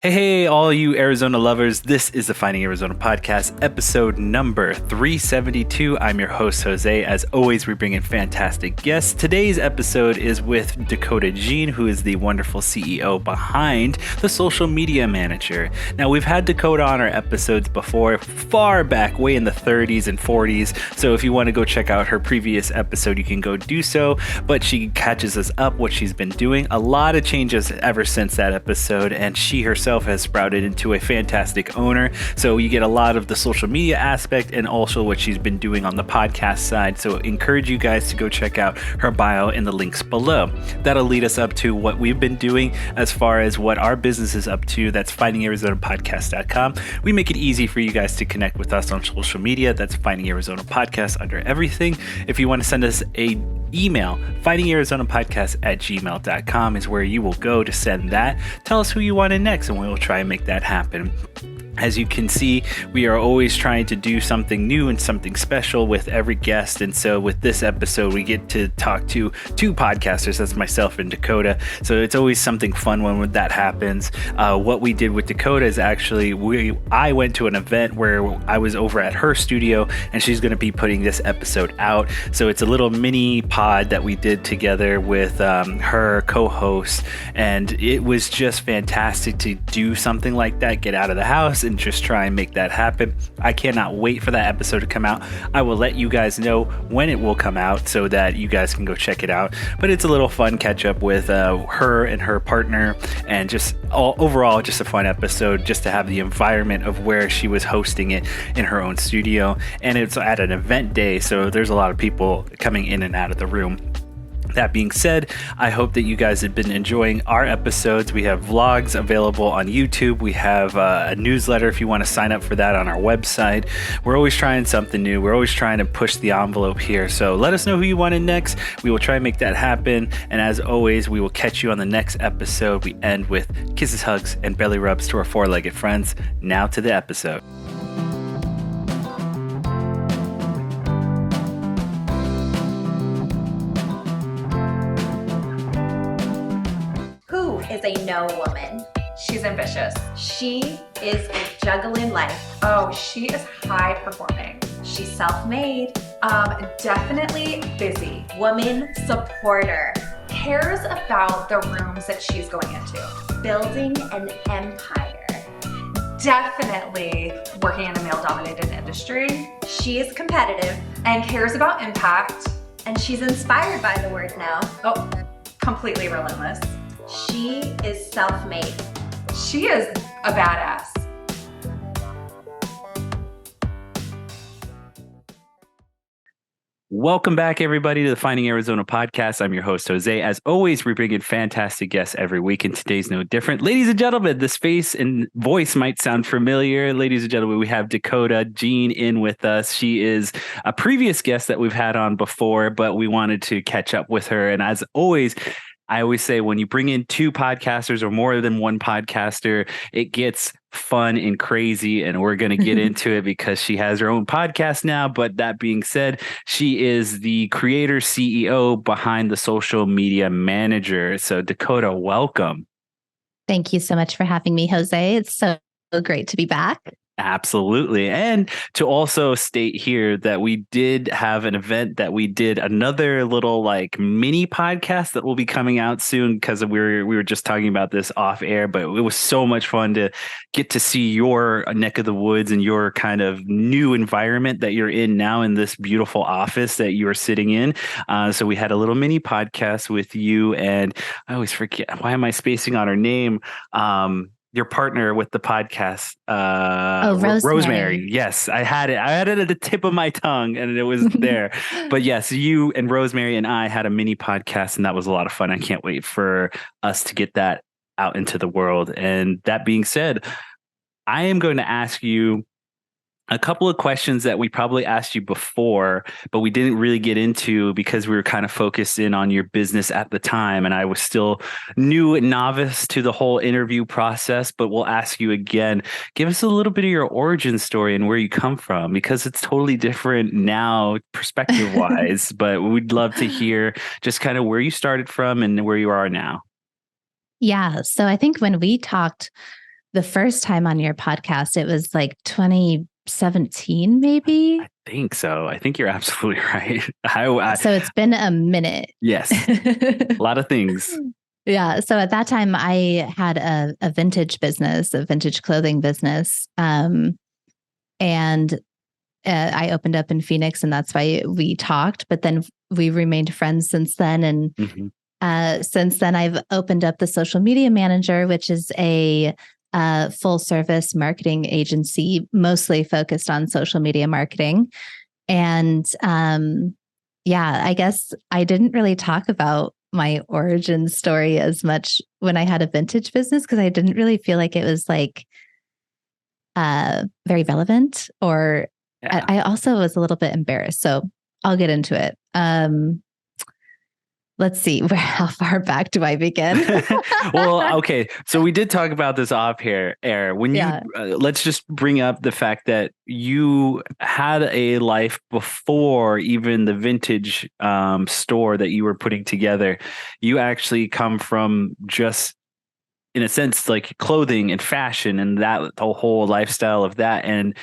Hey, all you Arizona lovers. This is the Finding Arizona podcast, episode number 372. I'm your host, Jose. As always, we bring in fantastic guests. Today's episode is with Dakota Jean, who is the wonderful CEO behind the Social Media Manager. Now, we've had Dakota on our episodes before, far back, way in the 30s and 40s. So if you want to go check out her previous episode, you can go do so. But she catches us up what she's been doing. A lot of changes ever since that episode, and she herself has sprouted into a fantastic owner. So you get a lot of the social media aspect and also what she's been doing on the podcast side. So encourage you guys to go check out her bio in the links below. That'll lead us up to what we've been doing as far as what our business is up to. That's findingarizonapodcast.com. We make it easy for you guys to connect with us on social media. That's Finding Arizona Podcast under everything. If you want to send us a email, findingarizonapodcast@gmail.com is where you will go to send that. Tell us who you want in next and we'll try and make that happen. As you can see, we are always trying to do something new and something special with every guest. And so with this episode, we get to talk to two podcasters. That's myself and Dakota. So it's always something fun when that happens. What we did with Dakota is actually, I went to an event where I was over at her studio and she's going to be putting this episode out. So it's a little mini pod that we did together with her co-host. And it was just fantastic to do something like that, get out of the house and just try and make that happen. I cannot wait for that episode to come out. I will let you guys know when it will come out so that you guys can go check it out. But it's a little fun catch up with her and her partner, and just overall just a fun episode just to have the environment of where she was hosting it in her own studio. And it's at an event day, so there's a lot of people coming in and out of the room. That being said, I hope that you guys have been enjoying our episodes. We have vlogs available on YouTube. We have a newsletter if you want to sign up for that on our website. We're always trying something new. We're always trying to push the envelope here. So let us know who you want in next. We will try and make that happen. And as always, we will catch you on the next episode. We end with kisses, hugs, and belly rubs to our four-legged friends. Now to the episode. Is a no woman. She's ambitious. She is a juggling life. Oh, she is high performing. She's self-made. Definitely busy. Woman supporter. Cares about the rooms that she's going into. Building an empire. Definitely working in a male-dominated industry. She is competitive. And cares about impact. And she's inspired by the word now. Oh, completely relentless. She is self-made. She is a badass. Welcome back, everybody, to the Finding Arizona podcast. I'm your host, Jose. As always, we bring in fantastic guests every week, and today's no different. Ladies and gentlemen, this face and voice might sound familiar. Ladies and gentlemen, we have Dakota Jean in with us. She is a previous guest that we've had on before, but we wanted to catch up with her. And as always, I always say when you bring in two podcasters or more than one podcaster, it gets fun and crazy, and we're going to get into it because she has her own podcast now. But that being said, she is the creator CEO behind the Social Media Manager. So Dakota, welcome. Thank you so much for having me, Jose. It's so great to be back. Absolutely. And to also state here that we did have an event that we did another little like mini podcast that will be coming out soon, because we were just talking about this off air, but it was so much fun to get to see your neck of the woods and your kind of new environment that you're in now in this beautiful office that you are sitting in. So we had a little mini podcast with you, and I always forget, why am I spacing on her name? Your partner with the podcast, Rosemary. Yes, I had it at the tip of my tongue and it was there. But yes, you and Rosemary and I had a mini podcast, and that was a lot of fun. I can't wait for us to get that out into the world. And that being said, I am going to ask you a couple of questions that we probably asked you before, but we didn't really get into because we were kind of focused in on your business at the time. And I was still new and novice to the whole interview process, but we'll ask you again. Give us a little bit of your origin story and where you come from, because it's totally different now perspective wise, but we'd love to hear just kind of where you started from and where you are now. Yeah. So I think when we talked the first time on your podcast, it was like 2017, maybe. I think so. I think you're absolutely right. I So it's been a minute. yes, a lot of things. Yeah. So at that time, I had a vintage business, a vintage clothing business. And I opened up in Phoenix, and that's why we talked. But then we remained friends since then. And since then, I've opened up the Social Media Manager, which is a full service marketing agency, mostly focused on social media marketing. And yeah, I guess I didn't really talk about my origin story as much when I had a vintage business, because I didn't really feel like it was like very relevant, or Yeah. I also was a little bit embarrassed. So I'll get into it. Let's see, how far back do I begin? Well, okay. So we did talk about this off here air. When you let's just bring up the fact that you had a life before even the vintage store that you were putting together. You actually come from just, in a sense, like clothing and fashion and that the whole lifestyle of that. And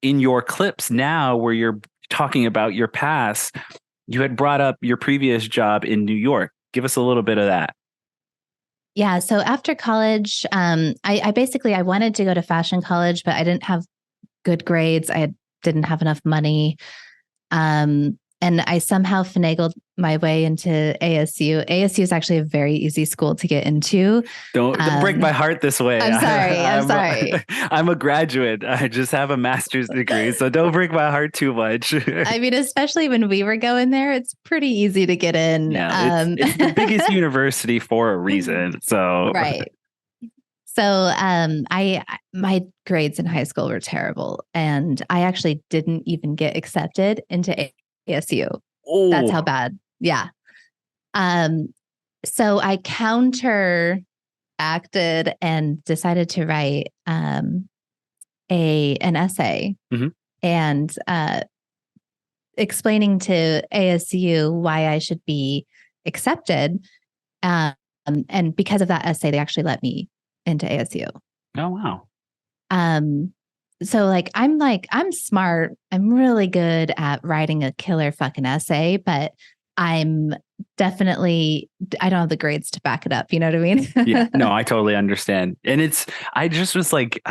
in your clips now, where you're talking about your past, you had brought up your previous job in New York. Give us a little bit of that. Yeah. So after college, I basically, I wanted to go to fashion college, but I didn't have good grades. Didn't have enough money. And I somehow finagled my way into ASU. ASU is actually a very easy school to get into. Don't break my heart this way. I'm sorry. I'm sorry. I'm a graduate. I just have a master's degree, so don't break my heart too much. I mean, especially when we were going there, it's pretty easy to get in. Yeah, it's the biggest university for a reason. So right. So my grades in high school were terrible, and I actually didn't even get accepted into ASU. Oh. That's how bad. Yeah. So I counteracted and decided to write an essay and explaining to ASU why I should be accepted. And because of that essay, they actually let me into ASU. Oh, wow. So I'm smart. I'm really good at writing a killer fucking essay, but I don't have the grades to back it up. You know what I mean? Yeah, no, I totally understand. And I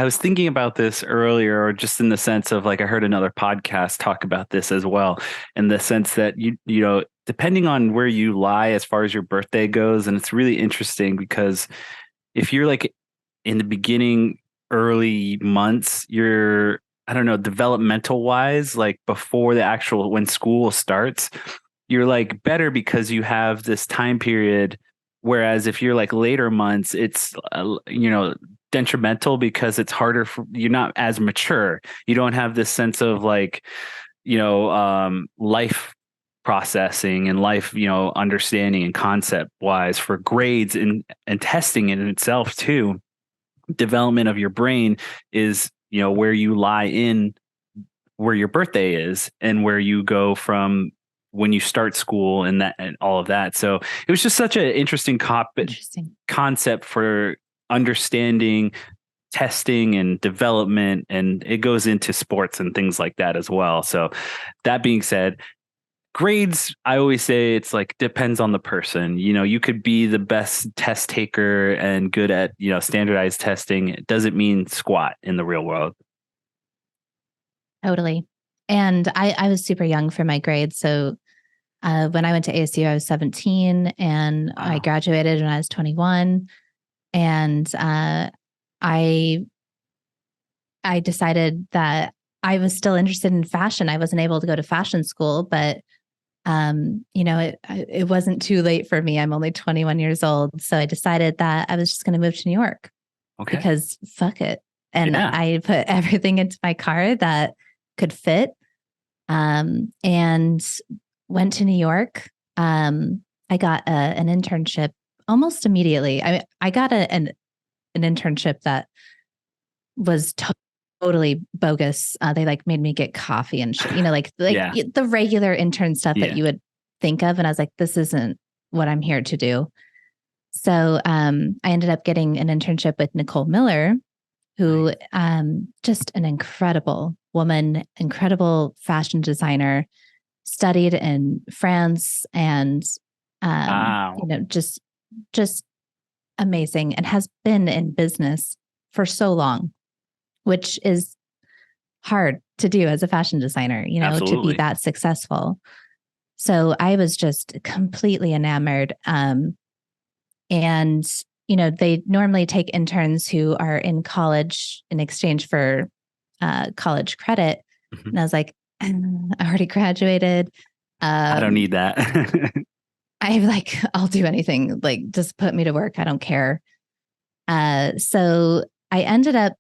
was thinking about this earlier, or just in the sense of like, I heard another podcast talk about this as well, in the sense that, you know, depending on where you lie as far as your birthday goes. And it's really interesting because if you're like in the beginning, early months, you're, I don't know, developmental wise, like before when school starts, you're like better because you have this time period. Whereas if you're like later months, it's, detrimental because it's harder you're not as mature. You don't have this sense of like, life processing and life, understanding and concept wise for grades and testing in itself too. Development of your brain is, where you lie in where your birthday is and where you go from when you start school and all of that. So it was just such an interesting concept for understanding testing and development, and it goes into sports and things like that as well. So that being said, grades, I always say it's like depends on the person. You could be the best test taker and good at, standardized testing. It doesn't mean squat in the real world. Totally. And I was super young for my grades. So when I went to ASU, I was 17 and wow. I graduated when I was 21. And I decided that I was still interested in fashion. I wasn't able to go to fashion school, but it wasn't too late for me. I'm only 21 years old. So I decided that I was just going to move to New York because fuck it. And I put everything into my car that could fit, and went to New York. I got an internship almost immediately. I got an internship that was totally bogus. They made me get coffee and shit, the regular intern stuff that you would think of. And I was like, this isn't what I'm here to do. So I ended up getting an internship with Nicole Miller, who just an incredible woman, incredible fashion designer, studied in France and Wow. just amazing, and has been in business for so long, which is hard to do as a fashion designer, to be Absolutely. that successful. So I was just completely enamored. And, they normally take interns who are in college in exchange for college credit. Mhm. And I was like, I already graduated. I don't need that. I'll do anything. Like, just put me to work. I don't care. So I ended up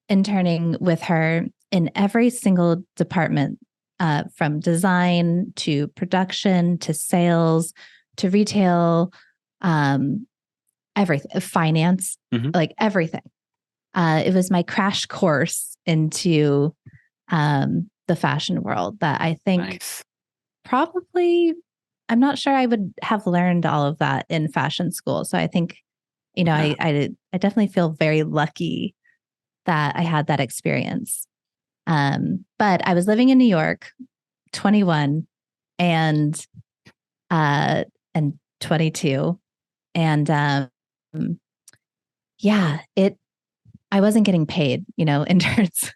interning with her in every single department, from design to production to sales to retail, everything, finance, like everything. It was my crash course into the fashion world that I think probably, I'm not sure I would have learned all of that in fashion school. So I think, I definitely feel very lucky that I had that experience. But I was living in New York, 21 and 22. And I wasn't getting paid, interns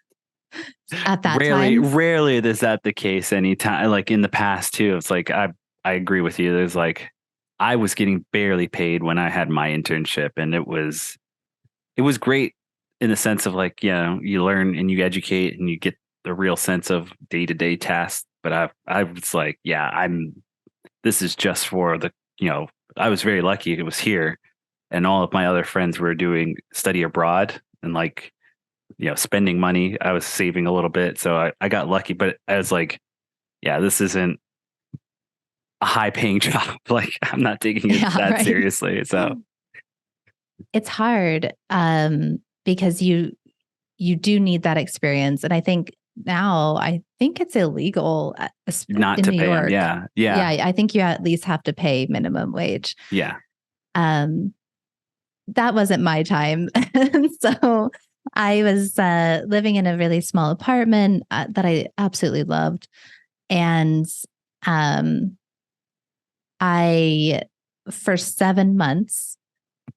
at that time. Rarely is that the case anytime, like in the past too. It's like, I agree with you. There's like, I was getting barely paid when I had my internship, and it was great in the sense of like, you learn and you educate and you get the real sense of day-to-day tasks. But I was like, this is just for the, I was very lucky it was here, and all of my other friends were doing study abroad and like, spending money. I was saving a little bit. So I got lucky, but I was like, this isn't a high paying job. Like, I'm not taking it that seriously. So it's hard because you do need that experience. And I think now, it's illegal not in to New pay York. them. Yeah. I think you at least have to pay minimum wage. Yeah. That wasn't my time. So I was living in a really small apartment that I absolutely loved. And I, for 7 months,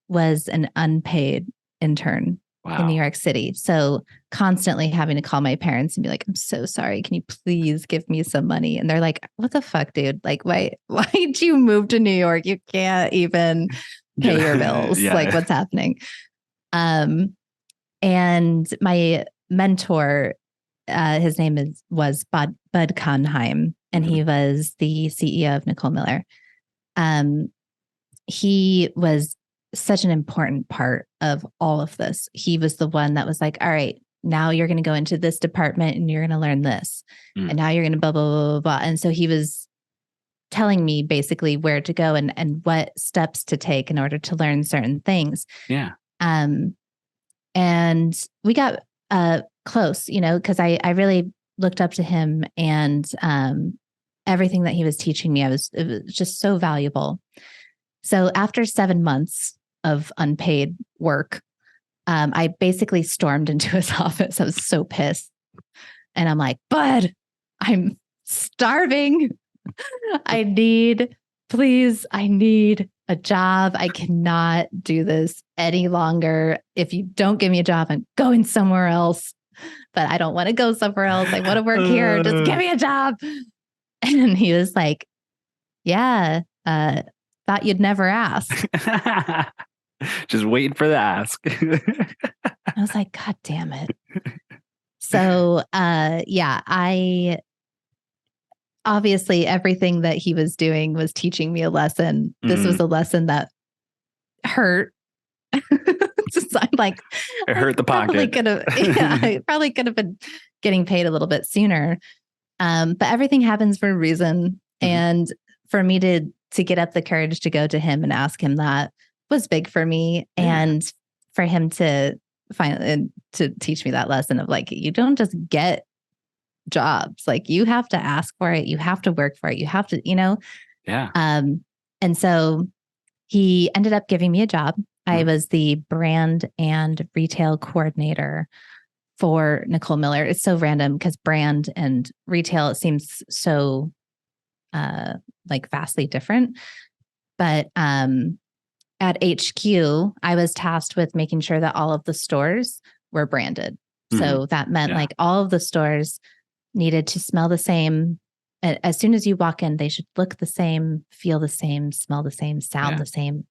was an unpaid intern in New York City. So constantly having to call my parents and be like, I'm so sorry. Can you please give me some money? And they're like, what the fuck, dude? Like, why did you move to New York? You can't even pay your bills. Like, what's happening? And my mentor, his name was Bud Kahnheim, and he was the CEO of Nicole Miller. He was such an important part of all of this. He was the one that was like, all right, now you're going to go into this department and you're going to learn this. And now you're going to blah, blah, blah, blah, blah. And so he was telling me basically where to go and what steps to take in order to learn certain things. Yeah. And we got close, because I really looked up to him, and everything that he was teaching me, it was just so valuable. So after 7 months of unpaid work, I basically stormed into his office. I was so pissed. And I'm like, Bud, I'm starving. I need a job. I cannot do this any longer. If you don't give me a job, I'm going somewhere else. But I don't want to go somewhere else. I want to work here. Just give me a job. And he was like, thought you'd never ask. Just waiting for the ask. I was like, God damn it. So, I obviously everything that he was doing was teaching me a lesson. This was a lesson that hurt. Just, I'm like, it hurt the pocket. I probably could have been getting paid a little bit sooner. But everything happens for a reason. And for me to get up the courage to go to him and ask him that was big for me. And for him to finally to teach me that lesson of like, you don't just get jobs. Like, you have to ask for it. You have to work for it. You have to, Yeah. And so he ended up giving me a job. I was the brand and retail coordinator for Nicole Miller. It's so random because brand and retail, it seems so like vastly different. But at HQ, I was tasked with making sure that all of the stores were branded. So that meant like all of the stores needed to smell the same. As soon as you walk in, they should look the same, feel the same, smell the same, sound the same,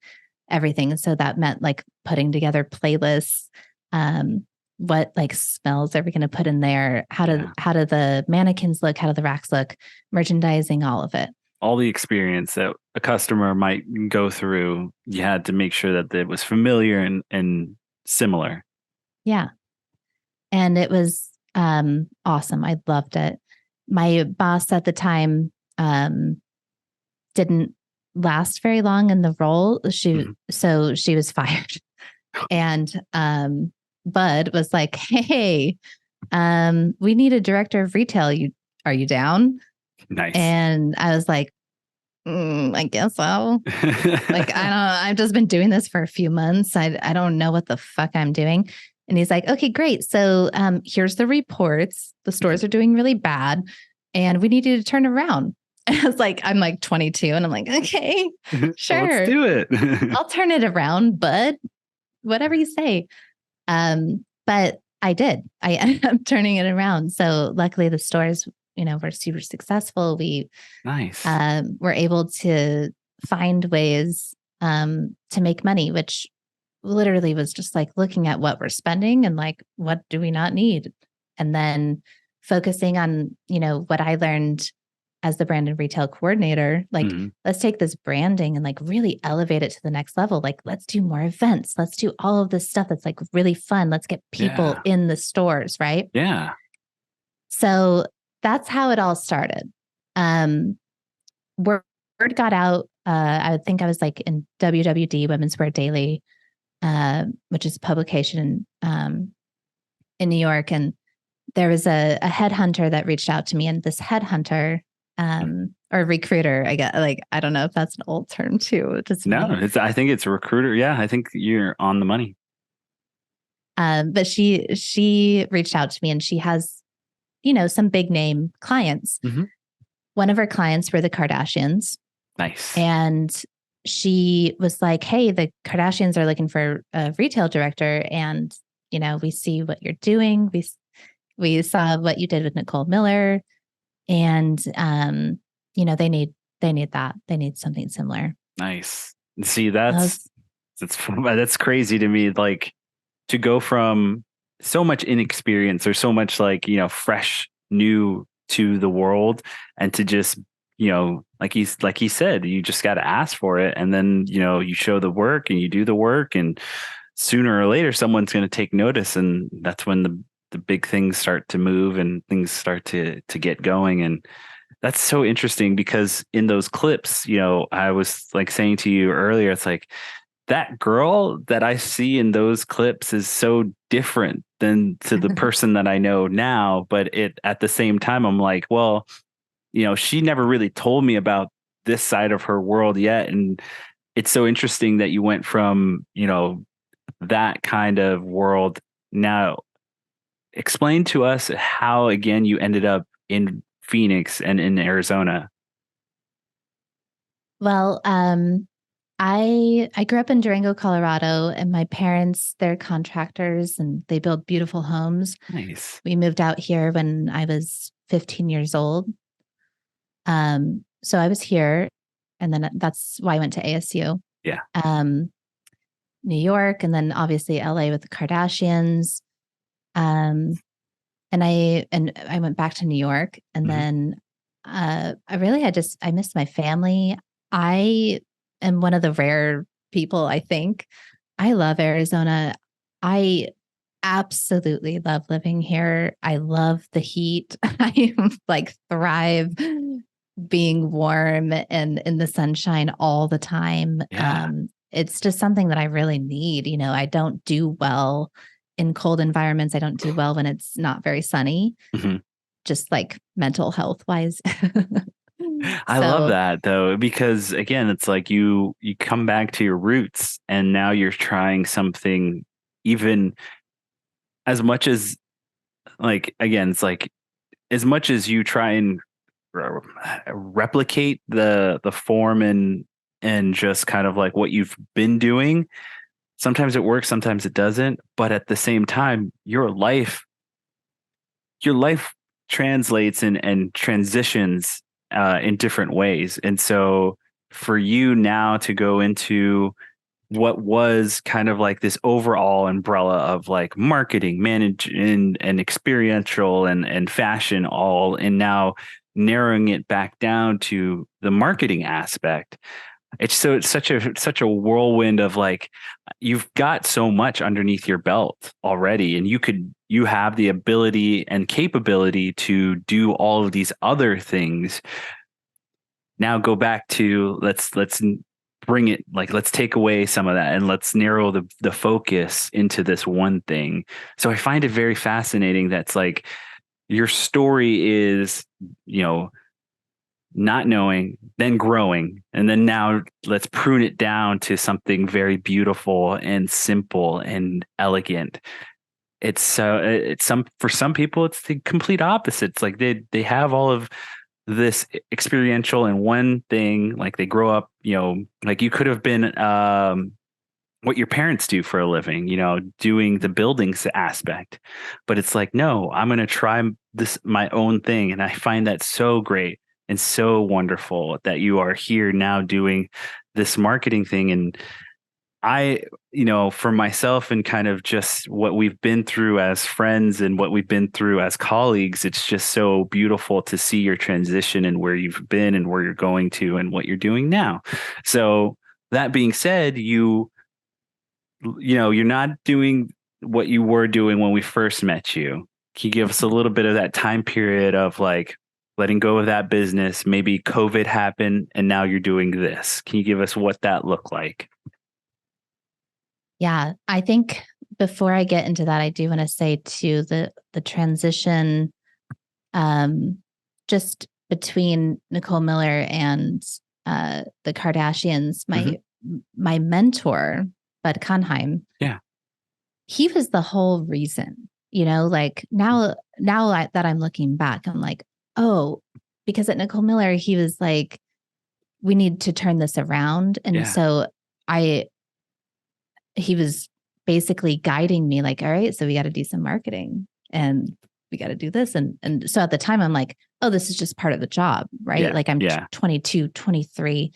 everything. So that meant like putting together playlists, what like smells are we going to put in there? How do the mannequins look? How do the racks look? Merchandising, all of it. All the experience that a customer might go through, you had to make sure that it was familiar and similar. Yeah. And it was awesome. I loved it. My boss at the time didn't last very long in the role. So she was fired. And Bud was like, hey, we need a director of retail. Are you down? Nice. And I was like, I guess so. Like, I've just been doing this for a few months. I don't know what the fuck I'm doing. And he's like, okay, great. So here's the reports. The stores are doing really bad and we need you to turn around. And I was like, I'm like 22 and I'm like, okay, sure. Let's do it. I'll turn it around, bud. Whatever you say. But I did. I ended up turning it around. So luckily the stores, were super successful. We were able to find ways to make money, which literally was just like looking at what we're spending and like, what do we not need? And then focusing on, what I learned as the brand and retail coordinator, like, let's take this branding and like really elevate it to the next level. Like, let's do more events. Let's do all of this stuff that's like really fun. Let's get people in the stores. Right. Yeah. So that's how it all started. Word got out. I would think I was like in WWD, Women's Wear Daily, which is a publication in New York. And there was a headhunter that reached out to me, and this headhunter or recruiter, I guess, like, I don't know if that's an old term too. I think it's a recruiter. Yeah. I think you're on the money. But she reached out to me, and she has, some big name clients. One of her clients were the Kardashians. Nice. And she was like, hey, the Kardashians are looking for a retail director. And, we see what you're doing. We saw what you did with Nicole Miller. And, they need that. They need something similar. Nice. See, that's crazy to me. Like, to go from so much inexperience or so much like, fresh, new to the world, and to just, like he said, you just got to ask for it. And then, you show the work and you do the work, and sooner or later, someone's going to take notice. And that's when the big things start to move and things start to get going. And that's so interesting, because in those clips, I was like saying to you earlier, it's like, that girl that I see in those clips is so different than to the person that I know now. But at the same time, I'm like, well, she never really told me about this side of her world yet. And it's so interesting that you went from, that kind of world. Now, explain to us how, again, you ended up in Phoenix and in Arizona. Well, I grew up in Durango, Colorado, and my parents, they're contractors and they build beautiful homes. Nice. We moved out here when I was 15 years old. So I was here, and then that's why I went to ASU. Yeah. New York, and then obviously LA with the Kardashians. And I went back to New York, and then I missed my family. I am one of the rare people, I think. I love Arizona. I absolutely love living here. I love the heat. I like thrive being warm and in the sunshine all the time. Yeah. It's just something that I really need. I don't do well in cold environments. I don't do well when it's not very sunny, just like mental health wise. I love that though, because again, it's like you come back to your roots and now you're trying something even as much as like again, it's like as much as you try and replicate the form and just kind of like what you've been doing. Sometimes it works, sometimes it doesn't. But at the same time, your life translates and transitions in different ways. And so for you now to go into what was kind of like this overall umbrella of like marketing, managing and experiential and fashion all, and now narrowing it back down to the marketing aspect. It's such a whirlwind of like you've got so much underneath your belt already, and you have the ability and capability to do all of these other things. Now go back to let's bring it, like let's take away some of that and let's narrow the focus into this one thing. So I find it very fascinating that's like your story is, not knowing, then growing, and then now let's prune it down to something very beautiful and simple and elegant. It's for some people it's the complete opposite. It's like they have all of this experiential in one thing, like they grow up, like you could have been what your parents do for a living, doing the buildings aspect, but it's like, no, I'm going to try this my own thing. And I find that so great and so wonderful that you are here now doing this marketing thing. And I, for myself and kind of just what we've been through as friends and what we've been through as colleagues, it's just so beautiful to see your transition and where you've been and where you're going to and what you're doing now. So that being said, you're not doing what you were doing when we first met you. Can you give us a little bit of that time period of like letting go of that business? Maybe COVID happened and now you're doing this. Can you give us what that looked like? Yeah, I think before I get into that, I do want to say too, the transition just between Nicole Miller and the Kardashians, my mentor, Bud Conheim. Yeah. He was the whole reason, like now that I'm looking back, I'm like, oh, because at Nicole Miller, he was like, we need to turn this around. And so he was basically guiding me like, all right, so we got to do some marketing and we got to do this. And so at the time I'm like, oh, this is just part of the job, right? Yeah, like I'm 22, 23.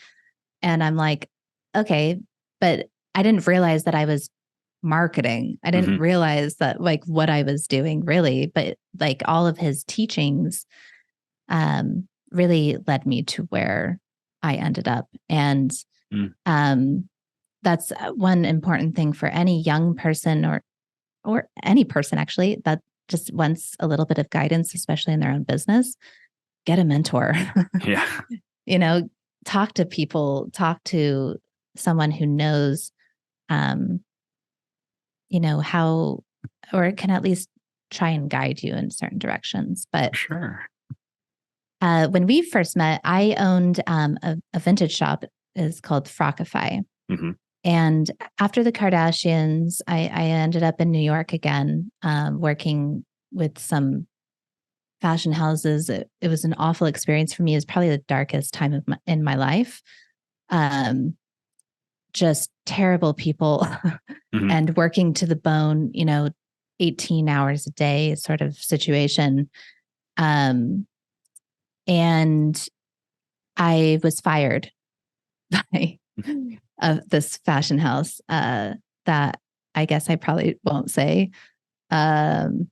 And I'm like, okay, but I didn't realize that I was marketing. I didn't realize that like what I was doing really, but like all of his teachings really led me to where I ended up. And that's one important thing for any young person or any person actually that just wants a little bit of guidance, especially in their own business. Get a mentor. Yeah. Talk to people, talk to someone who knows, how, or can at least try and guide you in certain directions. But sure. When we first met, I owned a vintage shop. It's called Frockify. And after the Kardashians, I ended up in New York again, working with some fashion houses. It was an awful experience for me. It was probably the darkest time in my life. Just terrible people and working to the bone, 18 hours a day sort of situation. And I was fired by of this fashion house that I guess I probably won't say. And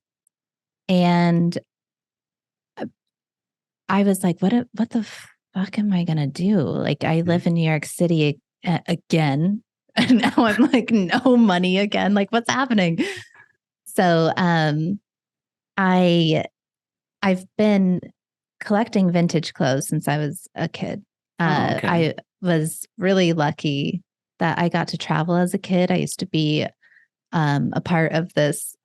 I was like, what the fuck am I going to do? Like, I live in New York City again. And now I'm like, no money again. Like, what's happening? So I've been collecting vintage clothes since I was a kid. Okay. I was really lucky that I got to travel as a kid. I used to be a part of this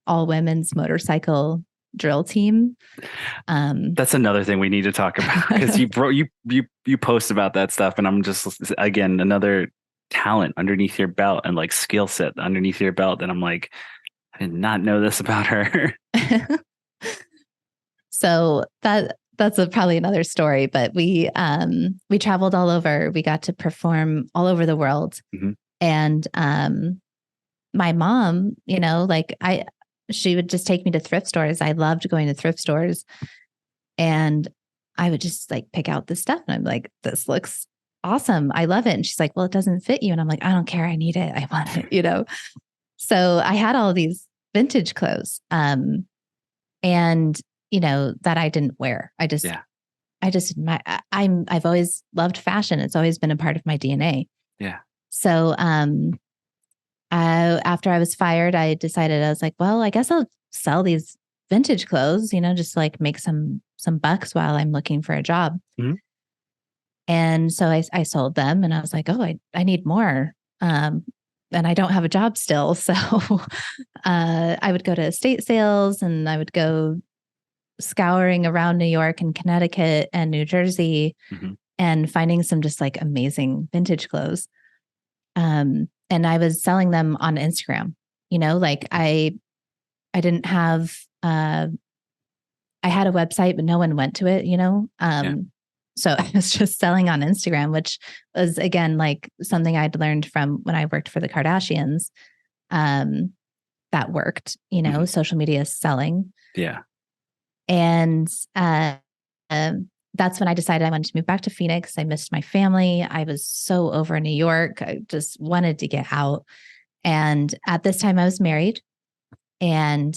all women's motorcycle drill team. That's another thing we need to talk about, because you post about that stuff, and I'm just, again, another talent underneath your belt and like skill set underneath your belt. And I'm like, I did not know this about her. So that's probably another story, but we traveled all over. We got to perform all over the world. Mm-hmm. And my mom, you know, like she would just take me to thrift stores. I loved going to thrift stores, and I would just like pick out this stuff, and I'm like, this looks awesome. I love it. And she's like, well, it doesn't fit you. And I'm like, I don't care. I need it. I want it, you know? So I had all these vintage clothes. And you know, that I didn't wear. I've always loved fashion. It's always been a part of my DNA. Yeah. So, after I was fired, I decided, I was like, well, I guess I'll sell these vintage clothes, you know, just like make some bucks while I'm looking for a job. Mm-hmm. And so I sold them, and I was like, oh, I need more. And I don't have a job still. So, I would go to estate sales, and I would go scouring around New York and Connecticut and New Jersey, mm-hmm. and finding some just like amazing vintage clothes. And I was selling them on Instagram, you know, like I didn't have, I had a website, but no one went to it, you know? So I was just selling on Instagram, which was, again, like something I'd learned from when I worked for the Kardashians. That worked, you know, mm-hmm. social media selling. Yeah. And that's when I decided I wanted to move back to Phoenix. I missed my family. I was so over New York. I just wanted to get out. And at this time I was married, and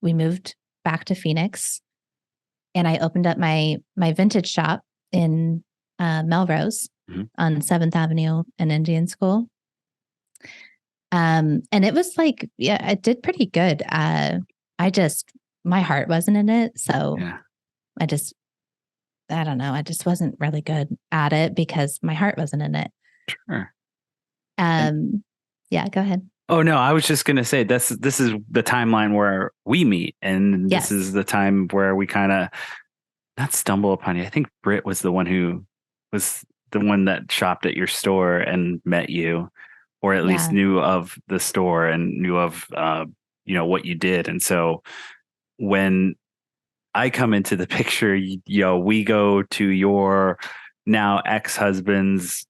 we moved back to Phoenix, and I opened up my vintage shop in Melrose, mm-hmm. on 7th Avenue and Indian School. And it was like, yeah, it did pretty good. My heart wasn't in it. So yeah. I don't know. I just wasn't really good at it because my heart wasn't in it. Sure. Yeah, go ahead. Oh no, I was just going to say this is the timeline where we meet, and yes. This is the time where we kind of not stumble upon you. I think Britt was the one that shopped at your store and met you, or at least knew of the store and knew of, what you did. And so when I come into the picture, we go to your now ex-husband's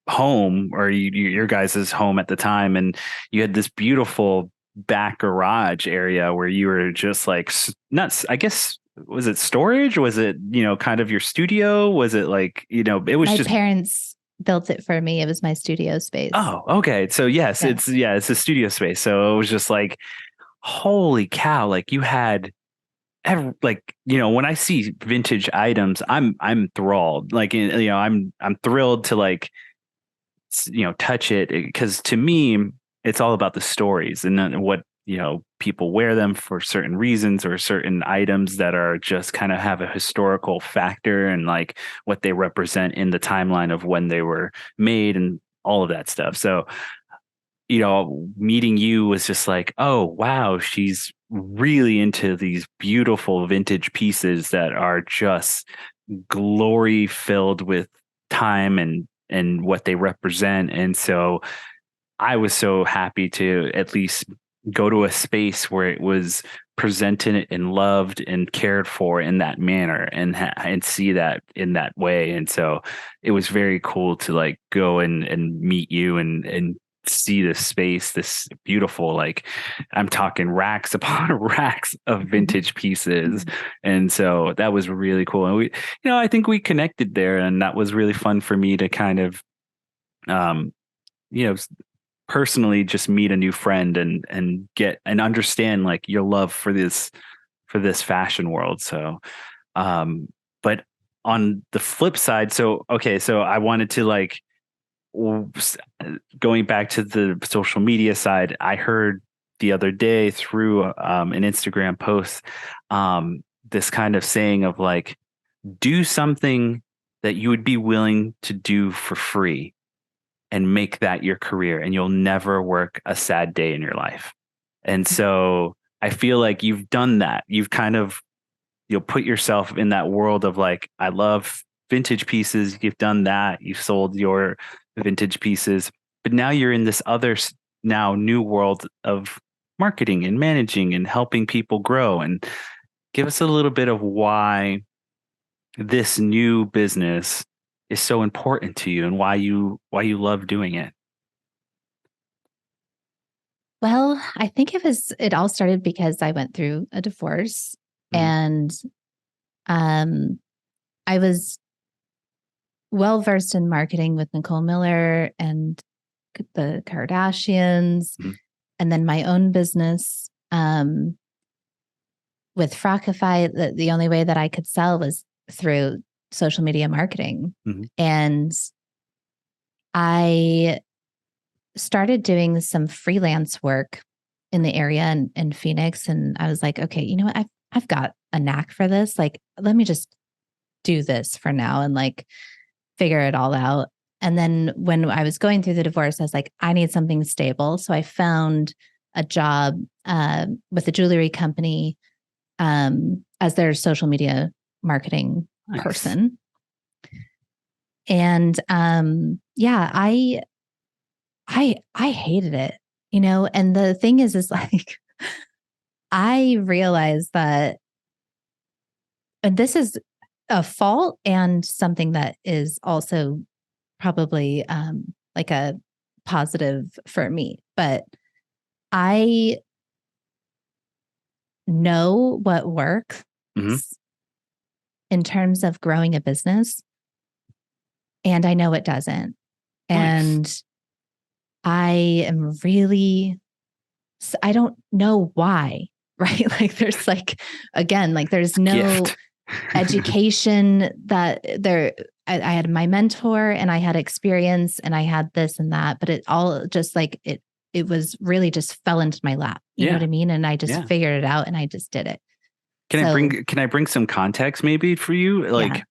home, or your guys' home at the time, and you had this beautiful back garage area where you were just like nuts. I guess, was it storage? Was it, kind of your studio? Was it like, it was my just parents built it for me. It was my studio space. Oh, okay. So yes, it's a studio space. So it was just like, holy cow. Like you had when I see vintage items, I'm enthralled. Like, I'm thrilled to like, touch it, because to me, it's all about the stories and what, people wear them for certain reasons, or certain items that are just kind of have a historical factor and like what they represent in the timeline of when they were made and all of that stuff. So, meeting you was just like, oh, wow, she's really into these beautiful vintage pieces that are just glory filled with time and what they represent. And so I was so happy to at least go to a space where it was presented and loved and cared for in that manner, and see that in that way. And so it was very cool to like go and meet you and see this space, this beautiful, like I'm talking racks upon racks of vintage pieces. And so that was really cool. And we, I think we connected there, and that was really fun for me to kind of, personally just meet a new friend and get and understand like your love for this fashion world. So, but on the flip side, so I wanted to like, going back to the social media side, I heard the other day through an Instagram post, this kind of saying of like, do something that you would be willing to do for free and make that your career, and you'll never work a sad day in your life. And so I feel like you've done that. You've kind of, you'll put yourself in that world of like, I love vintage pieces. You've done that. You've sold your vintage pieces, but now you're in this other now new world of marketing and managing and helping people grow. And give us a little bit of why this new business is so important to you and why you love doing it. Well, I think it all started because I went through a divorce, and I was well versed in marketing with Nicole Miller and the Kardashians, and then my own business with Frockify. The only way that I could sell was through social media marketing. And I started doing some freelance work in the area in Phoenix. And I was like, okay, you know what? I've got a knack for this. Like, let me just do this for now and like figure it all out. And then when I was going through the divorce, I was like, I need something stable. So I found a job with a jewelry company as their social media marketing person. And yeah, I hated it, you know, and the thing is like, I realized that, and this is a fault and something that is also probably like a positive for me, but I know what works in terms of growing a business, and I know it doesn't. And I am really, I don't know why, right? Like there's like, again, like there's no education that there, I had my mentor and I had experience and I had this and that, but it all just like, it was really just fell into my lap. You know what I mean? And I just figured it out and I just did it. Can I bring some context maybe for you? Like,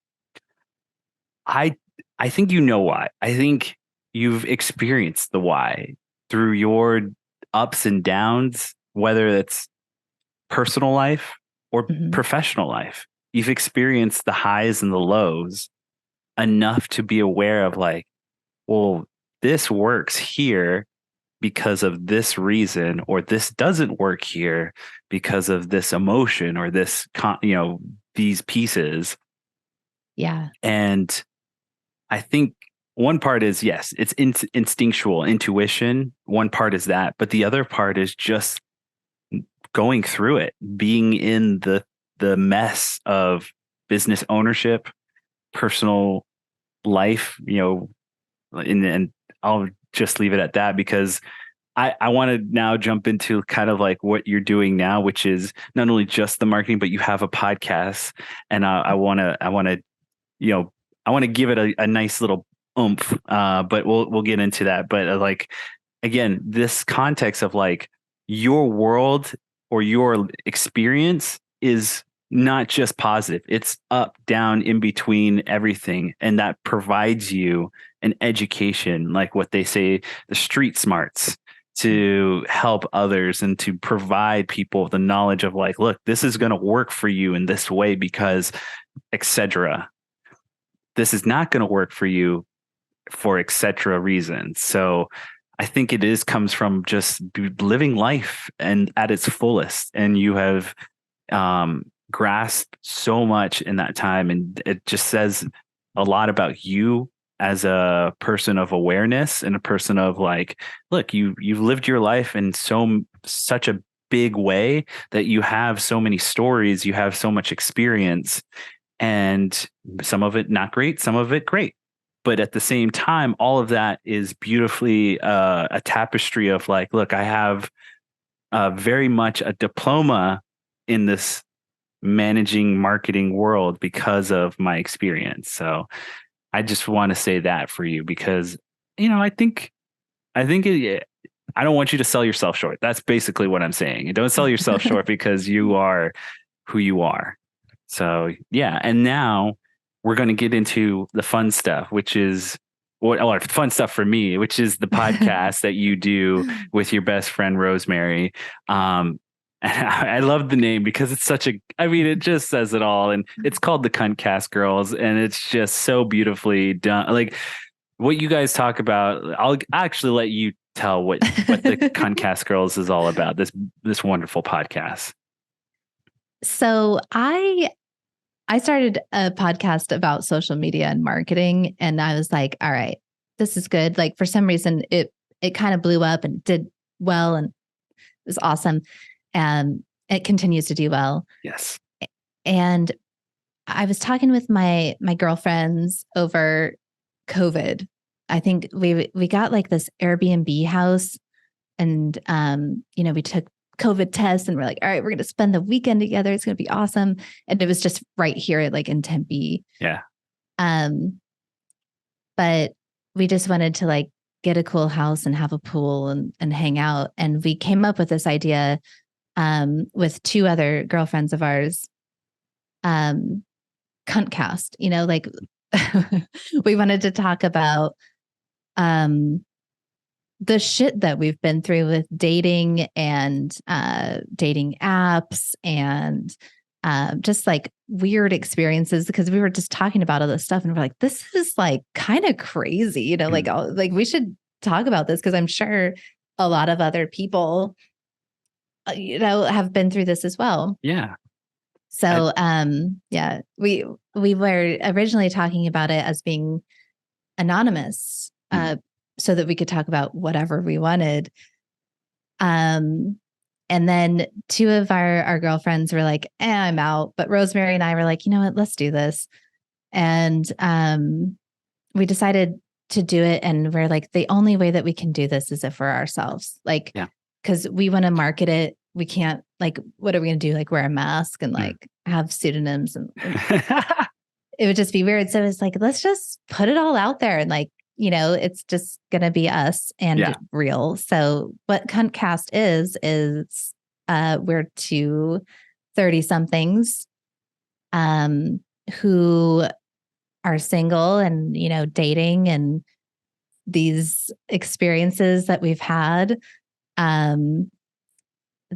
I think you know why. I think you've experienced the why through your ups and downs, whether it's personal life or professional life. You've experienced the highs and the lows enough to be aware of like, well, this works here because of this reason, or this doesn't work here because of this emotion or this, these pieces. Yeah. And I think one part is, yes, it's instinctual intuition. One part is that, but the other part is just going through it, being in the mess of business ownership, personal life, and I'll just leave it at that because I want to now jump into kind of like what you're doing now, which is not only just the marketing, but you have a podcast, and I want to give it a nice little oomph, but we'll get into that. But like, again, this context of like your world or your experience is not just positive. It's up, down, in between, everything. And that provides you an education, like what they say, the street smarts, to help others and to provide people the knowledge of like, look, this is going to work for you in this way because, etc. This is not going to work for you for etc. reasons. So I think it comes from just living life and at its fullest. And you have grasped so much in that time. And it just says a lot about you as a person of awareness and a person of like, look, you've lived your life in such a big way that you have so many stories, you have so much experience, and some of it not great, some of it great. But at the same time, all of that is beautifully a tapestry of like, look, I have very much a diploma in this managing marketing world because of my experience. So I just want to say that for you because, I think I don't want you to sell yourself short. That's basically what I'm saying. Don't sell yourself short because you are who you are. So yeah. And now we're going to get into the fun stuff, which is fun stuff for me, which is the podcast that you do with your best friend Rosemary. And I love the name because it's it just says it all. And it's called the Cuntcast Girls, and it's just so beautifully done. Like what you guys talk about, I'll actually let you tell what the Cuntcast Girls is all about. This wonderful podcast. So I started a podcast about social media and marketing, and I was like, all right, this is good. Like for some reason it kind of blew up and did well, and it was awesome. And it continues to do well. Yes. And I was talking with my girlfriends over COVID. I think we got like this Airbnb house, and we took COVID tests, and we're like, all right, we're going to spend the weekend together. It's going to be awesome. And it was just right here, like in Tempe. Yeah. But we just wanted to like get a cool house and have a pool and hang out. And we came up with this idea with two other girlfriends of ours, Cuntcast, like we wanted to talk about the shit that we've been through with dating and dating apps and just like weird experiences, because we were just talking about all this stuff and we're like, this is like kind of crazy, like we should talk about this, because I'm sure a lot of other people have been through this as well. Yeah. So we were originally talking about it as being anonymous, so that we could talk about whatever we wanted. And then two of our girlfriends were like, I'm out. But Rosemary and I were like, you know what, let's do this. And we decided to do it. And we're like, the only way that we can do this is if we're ourselves. Like, because we want to market it. We can't, like, what are we going to do? Like wear a mask and like have pseudonyms and it would just be weird. So it's like, let's just put it all out there and like, it's just going to be us and real. So what Cuntcast is we're two 30-somethings who are single and, dating, and these experiences that we've had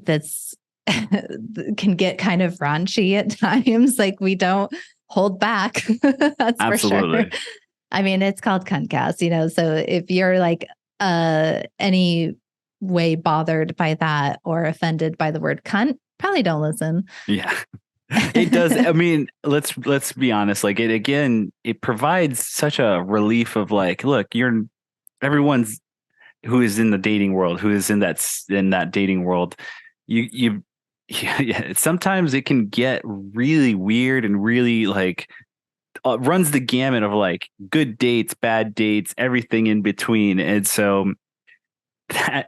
that's can get kind of raunchy at times. Like we don't hold back. That's Absolutely. For sure. I mean, it's called Cuntcast, so if you're like any way bothered by that or offended by the word cunt, probably don't listen. Yeah. It does. I mean, let's be honest. Like it provides such a relief of like, look, everyone's who is in the dating world, who is in that dating world. Sometimes it can get really weird and really like runs the gamut of like good dates, bad dates, everything in between. And so that,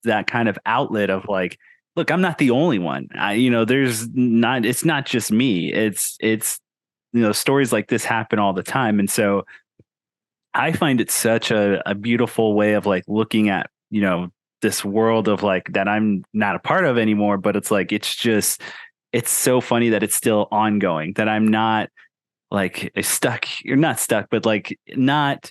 that kind of outlet of like, look, I'm not the only one. It's not just me. It's stories like this happen all the time. And so I find it such a beautiful way of like looking at, this world of like that I'm not a part of anymore, but it's like, it's so funny that it's still ongoing, that I'm not like stuck. You're not stuck, but like not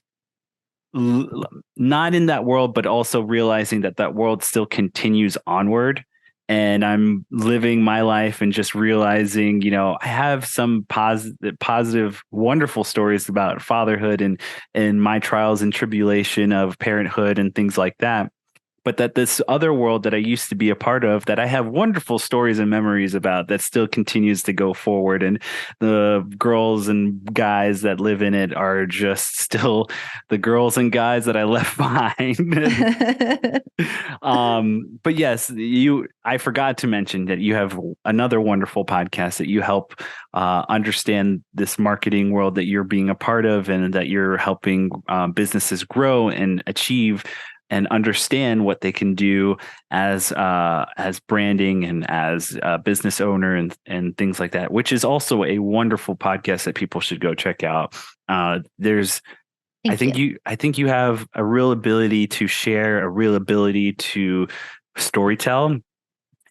in that world, but also realizing that world still continues onward. And I'm living my life and just realizing, I have some positive, wonderful stories about fatherhood and my trials and tribulation of parenthood and things like that. But that this other world that I used to be a part of, that I have wonderful stories and memories about, that still continues to go forward. And the girls and guys that live in it are just still the girls and guys that I left behind. But yes, I forgot to mention that you have another wonderful podcast that you help understand this marketing world that you're being a part of, and that you're helping businesses grow and achieve and understand what they can do as branding and as a business owner and things like that, which is also a wonderful podcast that people should go check out. I think you have a real ability to share, a real ability to storytell,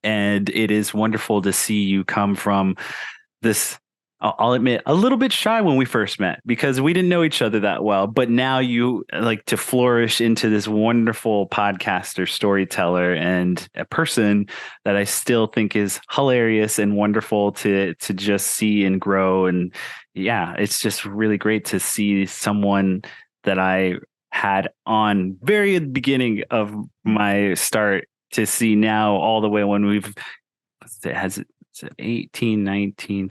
and it is wonderful to see you come from this I'll admit, a little bit shy when we first met because we didn't know each other that well. But now you like to flourish into this wonderful podcaster, storyteller, and a person that I still think is hilarious and wonderful to just see and grow. And yeah, it's just really great to see someone that I had on very at the beginning of my start to see now all the way when we've has 18, 19.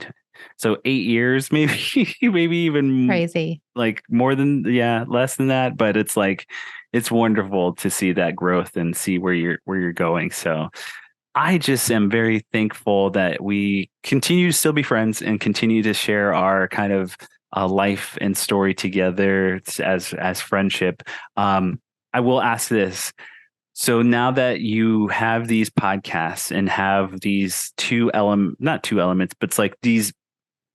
So 8 years, maybe, maybe even crazy, like more than, less than that. But it's like, it's wonderful to see that growth and see where you're going. So I just am very thankful that we continue to still be friends and continue to share our kind of life and story together as friendship. I will ask this. So now that you have these podcasts and have these not two elements, but it's like these,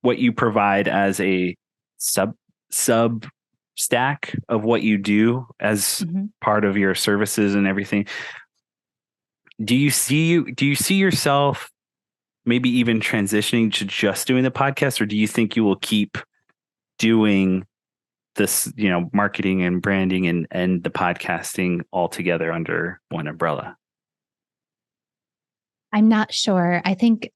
what you provide as a sub stack of what you do as part of your services and everything. Do you see yourself maybe even transitioning to just doing the podcast, or do you think you will keep doing this, marketing and branding and the podcasting all together under one umbrella? I'm not sure. I think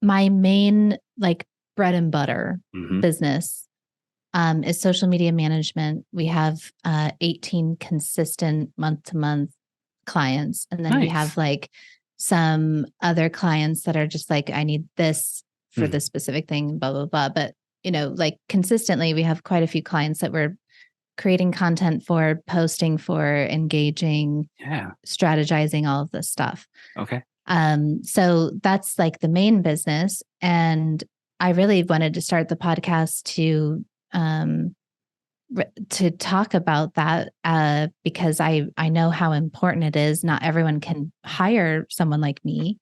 my main like bread and butter business is social media management. We have 18 consistent month-to-month clients. And then we have like some other clients that are just like, I need this for this specific thing, blah, blah, blah. But, like consistently, we have quite a few clients that we're creating content for, posting for, engaging, strategizing, all of this stuff. Okay. So that's like the main business. And I really wanted to start the podcast to talk about that because I know how important it is. Not everyone can hire someone like me,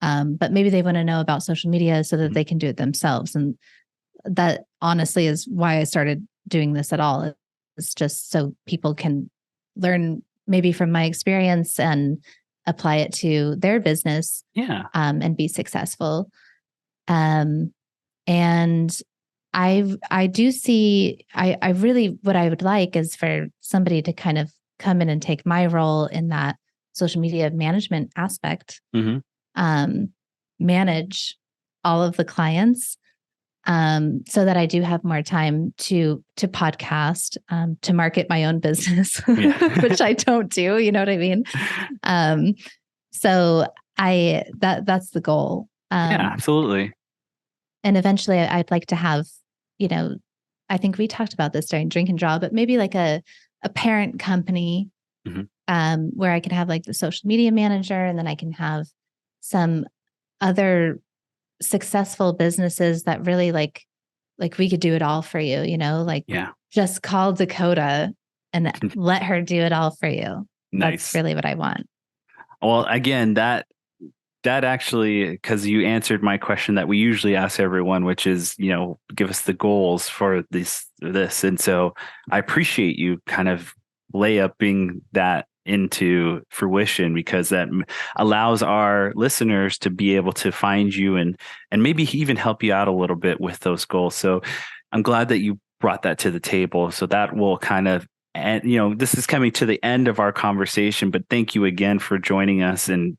but maybe they want to know about social media so that they can do it themselves. And that honestly is why I started doing this at all. It's just so people can learn maybe from my experience and apply it to their business, and be successful. And I do see, I really, what I would like is for somebody to kind of come in and take my role in that social media management aspect, manage all of the clients, so that I do have more time to podcast, to market my own business, which I don't do, you know what I mean? So that's the goal. Absolutely. And eventually I'd like to have, I think we talked about this during Drink and Draw, but maybe like a parent company, where I can have like the social media manager, and then I can have some other successful businesses that really like we could do it all for you, just call Dakota and let her do it all for you. Nice. That's really what I want. Well, again, that actually, because you answered my question that we usually ask everyone, which is, give us the goals for this. And so I appreciate you kind of layupping that into fruition, because that allows our listeners to be able to find you and maybe even help you out a little bit with those goals. So I'm glad that you brought that to the table. So that will kind of, and this is coming to the end of our conversation, but thank you again for joining us and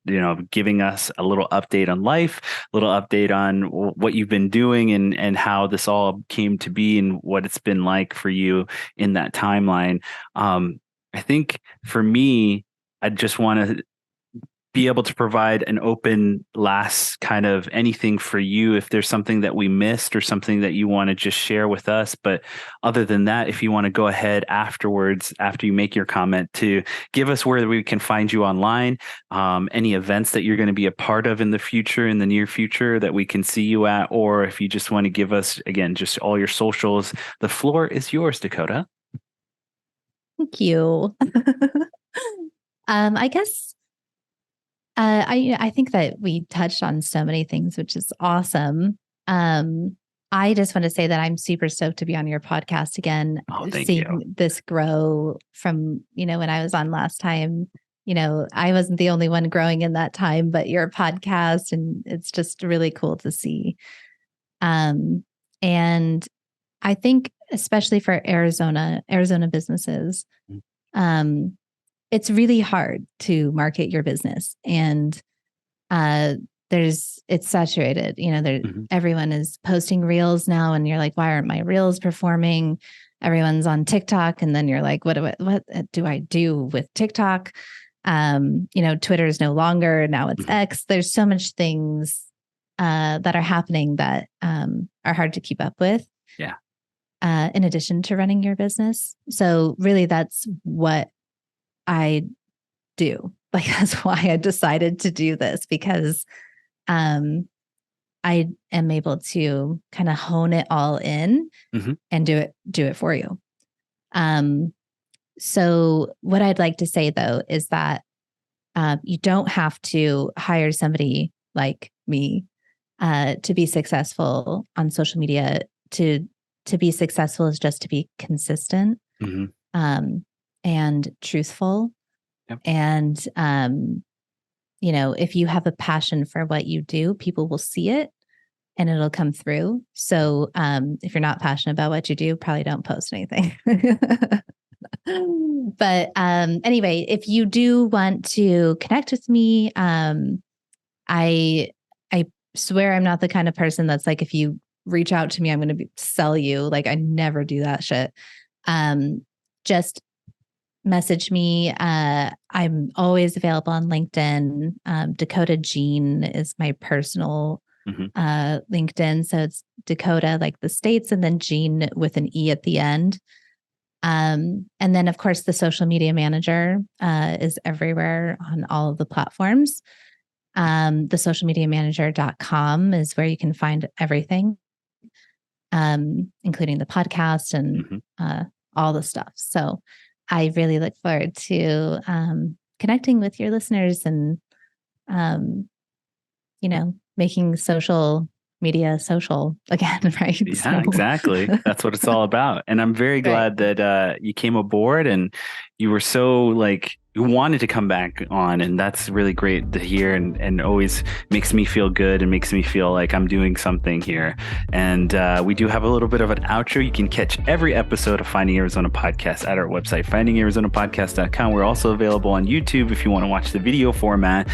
giving us a little update on life, a little update on what you've been doing and how this all came to be and what it's been like for you in that timeline. I think for me, I just want to be able to provide an open last kind of anything for you if there's something that we missed or something that you want to just share with us. But other than that, if you want to go ahead afterwards, after you make your comment, to give us where we can find you online, any events that you're going to be a part of in the near future that we can see you at, or if you just want to give us, again, just all your socials, the floor is yours, Dakota. Thank you. I guess I think that we touched on so many things, which is awesome. I just want to say that I'm super stoked to be on your podcast again. Seeing this grow from, when I was on last time, I wasn't the only one growing in that time, but your podcast, and it's just really cool to see. And I think especially for Arizona businesses, it's really hard to market your business, and it's saturated. Everyone is posting reels now, and you're like, why aren't my reels performing? Everyone's on TikTok, and then you're like, what do I do with TikTok? Twitter is no longer, now it's X. There's so much things that are happening that are hard to keep up with. Yeah. In addition to running your business. So really that's what I do. Like, that's why I decided to do this, because I am able to kind of hone it all in and do it for you. So what I'd like to say though, is that you don't have to hire somebody like me to be successful on social media. To be successful is just to be consistent and truthful. Yep. And, if you have a passion for what you do, people will see it and it'll come through. So if you're not passionate about what you do, probably don't post anything. But anyway, if you do want to connect with me, I swear I'm not the kind of person that's like, if you reach out to me, I'm going to sell you. Like, I never do that shit. Just message me. I'm always available on LinkedIn. Dakota Jean is my personal LinkedIn. So it's Dakota, like the States, and then Jean with an E at the end. And then of course the social media manager is everywhere on all of the platforms. The socialmediamanager.com is where you can find everything, including the podcast and all the stuff. So I really look forward to connecting with your listeners and, making social media social again, right? Yeah, exactly. That's what it's all about. And I'm very glad that you came aboard and you were so you wanted to come back on, and that's really great to hear, and always makes me feel good and makes me feel like I'm doing something here. And we do have a little bit of an outro. You can catch every episode of Finding Arizona Podcast at our website, findingarizonapodcast.com. We're also available on YouTube if you want to watch the video format.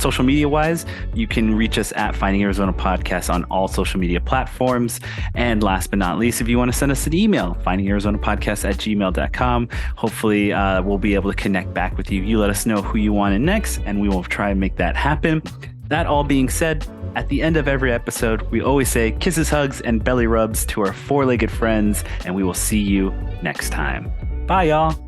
Social media wise, you can reach us at Finding Arizona Podcast on all social media platforms. And last but not least, if you want to send us an email, findingarizonapodcast@gmail.com. Hopefully we'll be able to connect back with you. You let us know who you want in next, and we will try and make that happen. That all being said, at the end of every episode, we always say kisses, hugs, and belly rubs to our four-legged friends, and we will see you next time. Bye, y'all.